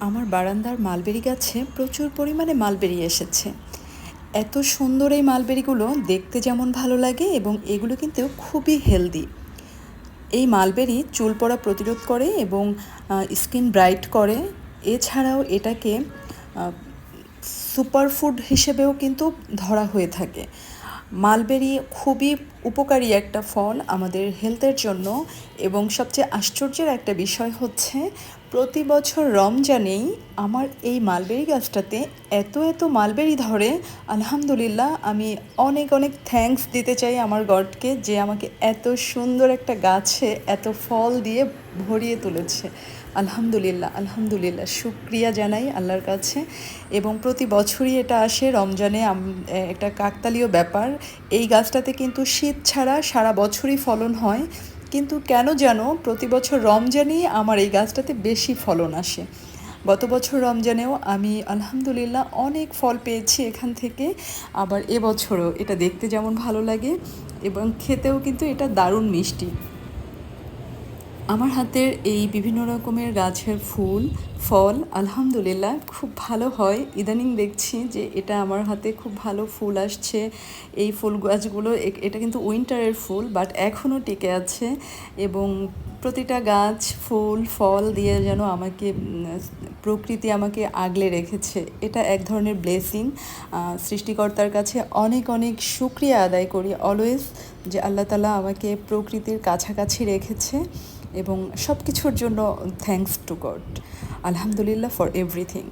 আমার বারান্দার মালবেরি গাছে প্রচুর পরিমাণে মালবেরি এসেছে। এত সুন্দর এই মালবেরিগুলো দেখতে যেমন ভালো লাগে এবং এগুলো কিন্তু খুবই হেলদি। এই মালবেরি চুল পড়া প্রতিরোধ করে এবং স্কিন ব্রাইট করে। এছাড়াও এটাকে সুপারফুড হিসেবেও কিন্তু ধরা হয়ে থাকে। মালবেরি খুবই উপকারী একটা ফল আমাদের হেলথের জন্য এবং সবচেয়ে আশ্চর্যের একটা বিষয় হচ্ছে প্রতি বছর রমজানেই আমার এই মালবেরি গাছটাতে এত মালবেরি ধরে। আলহামদুলিল্লাহ, আমি অনেক অনেক থ্যাঙ্কস দিতে চাই আমার গডকে যে আমাকে এত সুন্দর একটা গাছে এত ফল দিয়ে ভরিয়ে তুলেছে। আলহামদুলিল্লাহ, আলহামদুলিল্লাহ, শুক্রিয়া জানাই আল্লাহর কাছে। এবং প্রতি বছরই এটা আসে রমজানে। একটা কাকতালীয় ব্যাপার। এই গাছটাতে কিন্তু শীত ছাড়া সারা বছরই ফলন হয়, কিন্তু কেন যেন প্রতি বছর রমজানেই আমার এই গাছটাতে বেশি ফলন আসে। গত বছর রমজানেও আমি আলহামদুলিল্লাহ অনেক ফল পেয়েছি এখান থেকে। আবার এবছরও এটা দেখতে যেমন ভালো লাগে এবং খেতেও কিন্তু এটা দারুণ মিষ্টি। আমার হাতের এই বিভিন্ন রকমের গাছের ফুল ফল আলহামদুলিল্লাহ খুব ভালো হয়। ইদানিং দেখছি যে এটা আমার হাতে খুব ভালো ফুল আসছে। এই ফুল গাছগুলো এটা কিন্তু উইন্টারের ফুল, বাট এখনও টিকে আছে এবং প্রতিটা গাছ ফুল ফল দিয়ে যেন আমাকে প্রকৃতি আমাকে আগলে রেখেছে। এটা এক ধরনের ব্লেসিং। সৃষ্টিকর্তার কাছে অনেক অনেক শুকরিয়া আদায় করি অলওয়েজ যে আল্লাহ তাআলা আমাকে প্রকৃতির কাছাকাছি রেখেছে এবং সব কিছুর জন্য থ্যাঙ্কস টু গড। আলহামদুলিল্লাহ ফর এভরিথিং।